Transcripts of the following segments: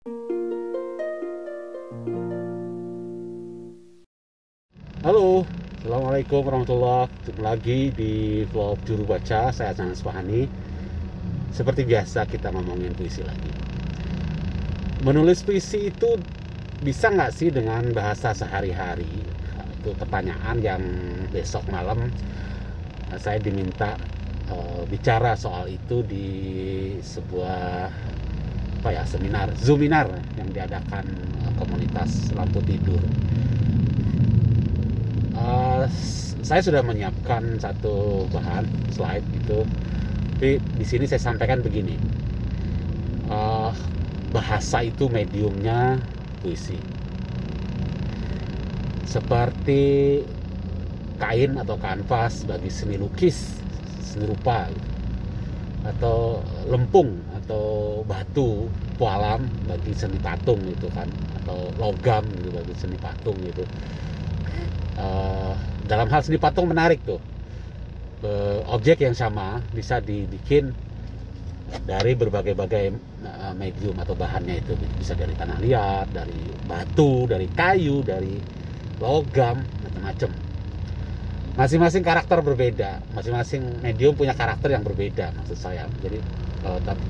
Halo, Assalamualaikum warahmatullahi wabarakatuh. Ketemu lagi di vlog Juru Baca, saya Hasan Asfahani. Seperti biasa kita ngomongin puisi lagi. Menulis puisi itu bisa nggak sih dengan bahasa sehari-hari? Itu pertanyaan yang besok malam saya diminta bicara soal itu di sebuah seminar, Zoominar yang diadakan komunitas lampu tidur. Saya sudah menyiapkan satu bahan slide itu, tapi di sini saya sampaikan begini. Bahasa itu mediumnya puisi, seperti kain atau kanvas bagi seni lukis, seni rupa gitu. Atau lempung atau batu pualam bagi seni patung gitu kan, atau logam gitu bagi seni patung gitu. Dalam hal seni patung menarik tuh, objek yang sama bisa dibikin dari berbagai-bagai medium atau bahannya. Itu bisa dari tanah liat, dari batu, dari kayu, dari logam, macam-macam. Masing-masing karakter berbeda, masing-masing medium punya karakter yang berbeda maksud saya. Jadi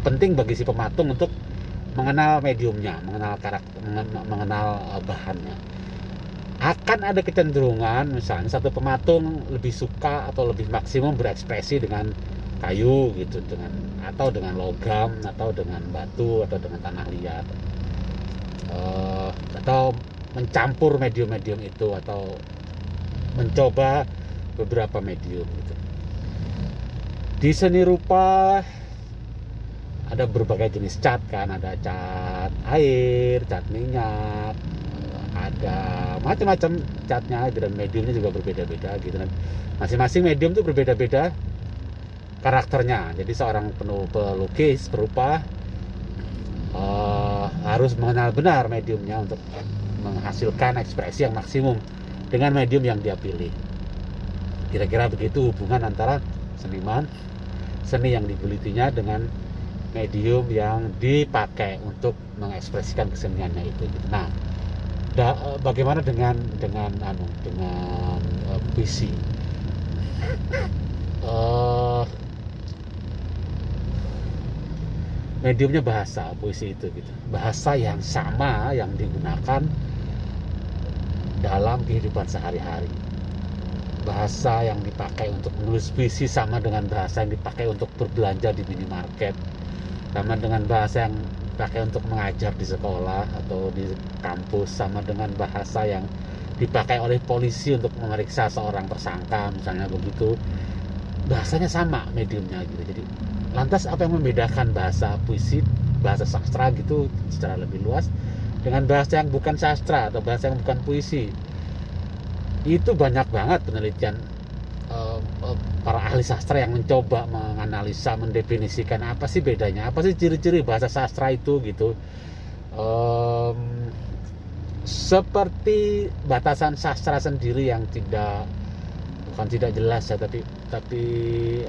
penting bagi si pematung untuk mengenal mediumnya, mengenal karakter, mengenal bahannya. Akan ada kecenderungan misalnya satu pematung lebih suka atau lebih maksimum berekspresi dengan kayu gitu, atau dengan logam, atau dengan batu, atau dengan tanah liat, atau mencampur medium-medium itu, atau mencoba beberapa medium gitu. Di seni rupa ada berbagai jenis cat kan, ada cat air, cat minyak, ada macam-macam catnya, dan mediumnya juga berbeda-beda gitu. Masing-masing medium itu berbeda-beda karakternya. Jadi seorang pelukis, perupa harus mengenal benar mediumnya untuk menghasilkan ekspresi yang maksimum dengan medium yang dia pilih. Kira-kira begitu hubungan antara seniman, seni yang digulitinya, dengan medium yang dipakai untuk mengekspresikan keseniannya itu. Nah, bagaimana dengan puisi? Mediumnya bahasa, puisi itu gitu. Bahasa yang sama yang digunakan dalam kehidupan sehari-hari. Bahasa yang dipakai untuk menulis puisi sama dengan bahasa yang dipakai untuk berbelanja di minimarket, sama dengan bahasa yang dipakai untuk mengajar di sekolah atau di kampus, sama dengan bahasa yang dipakai oleh polisi untuk memeriksa seorang tersangka misalnya begitu. Bahasanya sama mediumnya gitu. Jadi lantas apa yang membedakan bahasa puisi, bahasa sastra gitu secara lebih luas, dengan bahasa yang bukan sastra atau bahasa yang bukan puisi? Itu banyak banget penelitian para ahli sastra yang mencoba menganalisa, mendefinisikan apa sih bedanya, apa sih ciri-ciri bahasa sastra itu gitu. Seperti batasan sastra sendiri yang bukan tidak jelas ya, tapi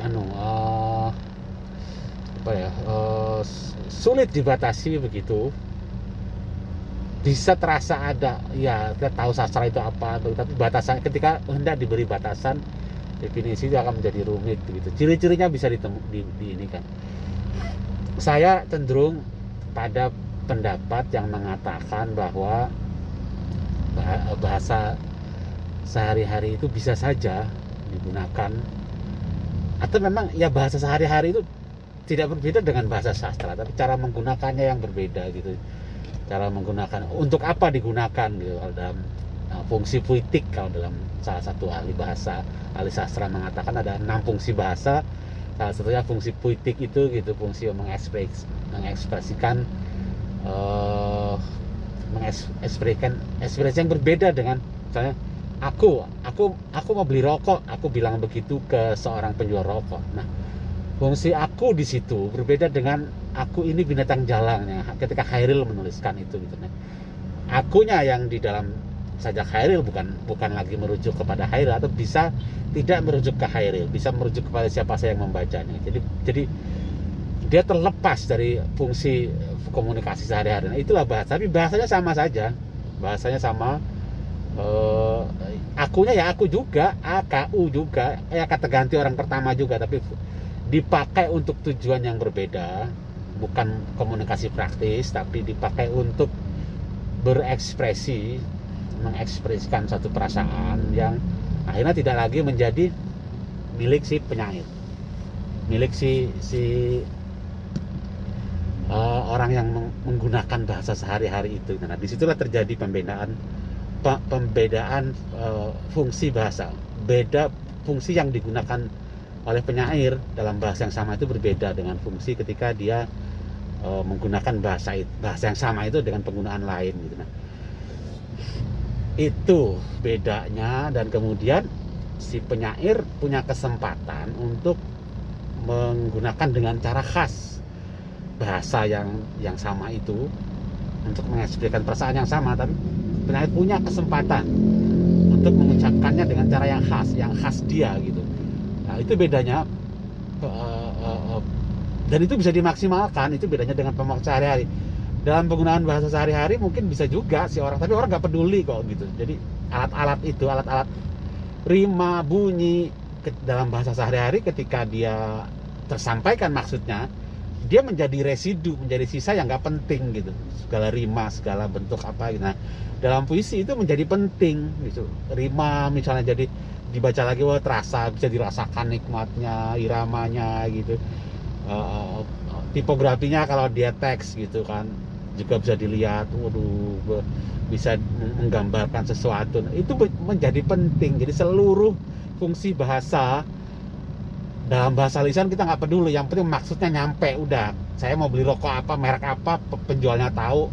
sulit dibatasi begitu. Bisa terasa ada, ya kita tahu sastra itu apa, tapi batasan, ketika hendak diberi batasan definisi itu akan menjadi rumit gitu. Ciri-cirinya bisa ini kan. Saya cenderung pada pendapat yang mengatakan bahwa bahasa sehari-hari itu bisa saja digunakan, atau memang ya bahasa sehari-hari itu tidak berbeda dengan bahasa sastra, tapi cara menggunakannya yang berbeda gitu. Cara menggunakan, untuk apa digunakan gitu. Kalau dalam fungsi puitik, kalau dalam salah satu ahli sastra mengatakan ada 6 fungsi bahasa. Salah satunya fungsi puitik itu gitu, fungsi mengekspresikan ekspresi yang berbeda dengan misalnya aku mau beli rokok, aku bilang begitu ke seorang penjual rokok. Nah, fungsi aku di situ berbeda dengan aku ini binatang jalannya ketika Khairil menuliskan itu gitu. Nah, akunya yang di dalam sajak Khairil bukan lagi merujuk kepada Khairil, atau bisa tidak merujuk ke Khairil, bisa merujuk kepada siapa saja yang membacanya. Jadi dia terlepas dari fungsi komunikasi sehari-hari. Nah, itulah bahasa, tapi bahasanya sama saja, bahasanya sama. Akunya ya aku juga, AKU juga, ya kata ganti orang pertama juga, tapi dipakai untuk tujuan yang berbeda, bukan komunikasi praktis, tapi dipakai untuk berekspresi, mengekspresikan satu perasaan yang akhirnya tidak lagi menjadi milik si penyair, milik si orang yang menggunakan bahasa sehari-hari itu. Nah, disitulah terjadi pembedaan fungsi bahasa. Beda fungsi yang digunakan oleh penyair dalam bahasa yang sama itu berbeda dengan fungsi ketika dia menggunakan bahasa yang sama itu dengan penggunaan lain gitu. Nah, itu bedanya, dan kemudian si penyair punya kesempatan untuk menggunakan dengan cara khas bahasa yang sama itu untuk mengekspresikan perasaan yang sama, tapi penyair punya kesempatan untuk mengucapkannya dengan cara yang khas dia gitu. Nah, itu bedanya, dan itu bisa dimaksimalkan. Itu bedanya dengan pemakaian sehari-hari. Dalam penggunaan bahasa sehari-hari mungkin bisa juga si orang, tapi orang nggak peduli kok gitu. Jadi alat-alat rima, bunyi dalam bahasa sehari-hari ketika dia tersampaikan maksudnya, dia menjadi residu, menjadi sisa yang nggak penting gitu. Segala rima, segala bentuk apa gitu. Nah, dalam puisi itu menjadi penting gitu. Rima misalnya jadi dibaca lagi, wah terasa, bisa dirasakan nikmatnya, iramanya gitu. Tipografinya kalau dia teks gitu kan juga bisa dilihat, waduh, bisa menggambarkan sesuatu. Nah, itu menjadi penting. Jadi seluruh fungsi bahasa, dalam bahasa lisan kita nggak peduli, yang penting maksudnya nyampe. Udah, saya mau beli rokok apa, merek apa, penjualnya tahu,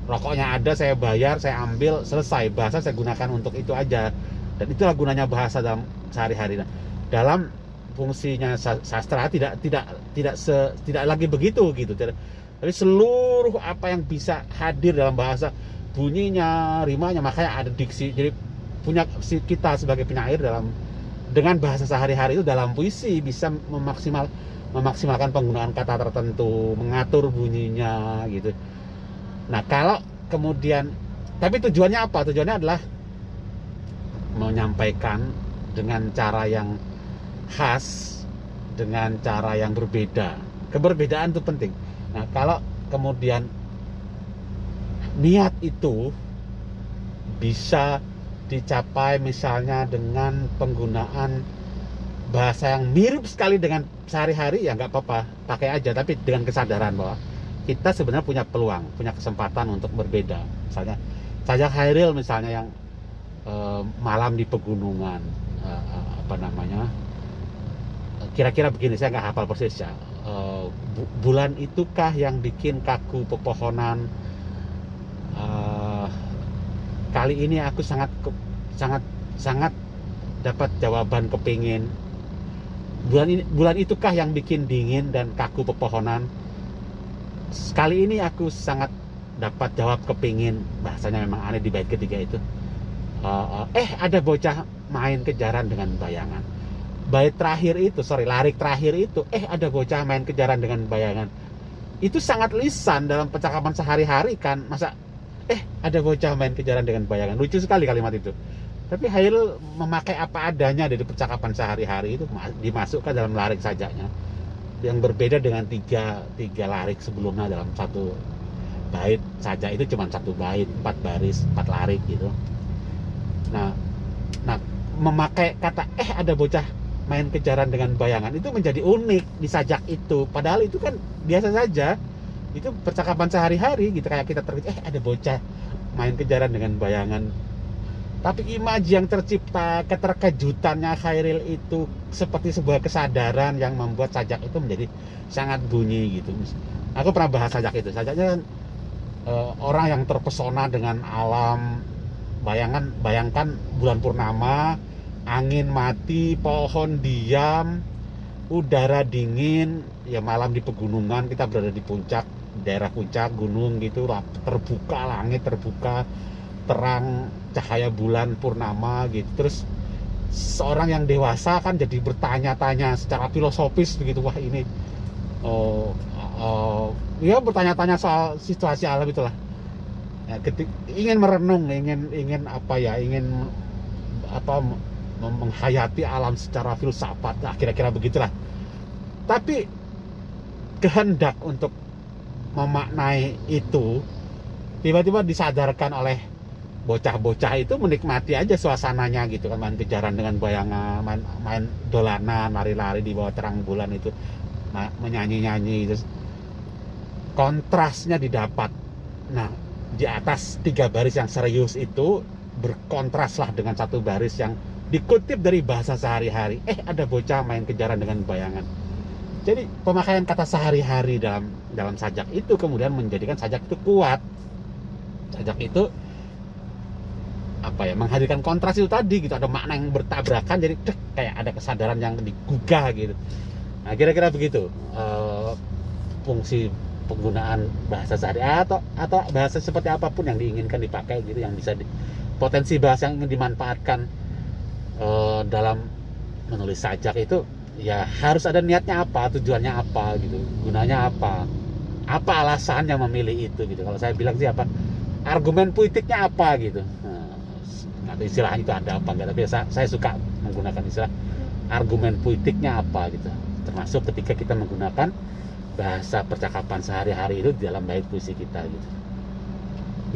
rokoknya ada, saya bayar, saya ambil, selesai. Bahasa saya gunakan untuk itu aja, dan itulah gunanya bahasa dalam sehari-hari. Nah, dalam fungsinya sastra tidak lagi begitu gitu. Tapi seluruh apa yang bisa hadir dalam bahasa, bunyinya, rimanya, makanya ada diksi. Jadi punya kita sebagai penyair dengan bahasa sehari-hari itu dalam puisi bisa memaksimalkan penggunaan kata tertentu, mengatur bunyinya gitu. Nah, kalau kemudian, tapi tujuannya apa? Tujuannya adalah menyampaikan dengan cara yang khas, dengan cara yang berbeda. Keberbedaan itu penting. Nah, kalau kemudian niat itu bisa dicapai misalnya dengan penggunaan bahasa yang mirip sekali dengan sehari-hari, ya nggak apa-apa, pakai aja, tapi dengan kesadaran bahwa kita sebenarnya punya peluang, punya kesempatan untuk berbeda. Misalnya Sajak Khairil misalnya yang malam di pegunungan, kira-kira begini, saya nggak hafal persis ya. Bulan itukah yang bikin kaku pepohonan, kali ini aku sangat dapat jawaban kepingin. Bulan itukah yang bikin dingin dan kaku pepohonan, kali ini aku sangat dapat jawab kepingin. Bahasanya memang aneh di bait ketiga itu. Ada bocah main kejaran dengan bayangan. Lirik terakhir itu, ada bocah main kejaran dengan bayangan. Itu sangat lisan dalam percakapan sehari-hari kan. Masa ada bocah main kejaran dengan bayangan. Lucu sekali kalimat itu. Tapi Khairil memakai apa adanya dari percakapan sehari-hari itu, dimasukkan dalam lirik sajaknya, yang berbeda dengan tiga lirik sebelumnya dalam satu bait saja. Itu cuma satu bait, 4 baris, 4 lirik gitu. Nah, memakai kata ada bocah main kejaran dengan bayangan itu menjadi unik di sajak itu. Padahal itu kan biasa saja. Itu percakapan sehari-hari gitu, kayak kita ada bocah main kejaran dengan bayangan. Tapi imaji yang tercipta, keterkejutannya Khairil itu seperti sebuah kesadaran yang membuat sajak itu menjadi sangat bunyi gitu. Aku pernah bahas sajak itu. Sajaknya kan orang yang terpesona dengan alam. Bayangkan bulan purnama, angin mati, pohon diam, udara dingin, ya malam di pegunungan, kita berada di puncak, daerah puncak gunung gitu, terbuka, langit terbuka, terang cahaya bulan purnama gitu. Terus seorang yang dewasa kan jadi bertanya-tanya secara filosofis begitu, wah ini oh, ya bertanya-tanya soal situasi alam itulah. Ya, ingin merenung, ingin apa ya, ingin apa menghayati alam secara filsafat, nah, kira-kira begitulah. Tapi kehendak untuk memaknai itu tiba-tiba disadarkan oleh bocah-bocah itu menikmati aja suasananya gitu kan, main kejaran dengan bayangan, main dolanan, lari-lari di bawah terang bulan itu, menyanyi-nyanyi itu. Kontrasnya didapat. Nah, di atas 3 baris yang serius itu berkontraslah dengan 1 baris yang dikutip dari bahasa sehari-hari. Ada bocah main kejaran dengan bayangan. Jadi pemakaian kata sehari-hari dalam sajak itu kemudian menjadikan sajak itu kuat. Sajak itu apa ya, menghadirkan kontras itu tadi gitu, ada makna yang bertabrakan, jadi kayak ada kesadaran yang digugah gitu. Nah, kira-kira begitu fungsi penggunaan bahasa sehari atau bahasa seperti apapun yang diinginkan dipakai gitu, yang bisa potensi bahasa yang ingin dimanfaatkan dalam menulis sajak itu ya harus ada niatnya apa, tujuannya apa gitu, gunanya apa alasannya memilih itu gitu. Kalau saya bilang sih apa, argumen puitiknya apa gitu. Atau istilah itu ada apa enggak, tapi saya suka menggunakan istilah argumen puitiknya apa gitu, termasuk ketika kita menggunakan bahasa percakapan sehari-hari itu di dalam bait puisi kita gitu.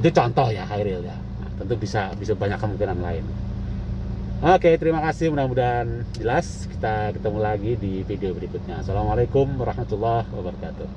Itu contoh ya, Hairil ya. Nah, tentu bisa banyak kemungkinan lain. Oke, terima kasih, mudah-mudahan jelas. Kita ketemu lagi di video berikutnya. Assalamualaikum warahmatullahi wabarakatuh.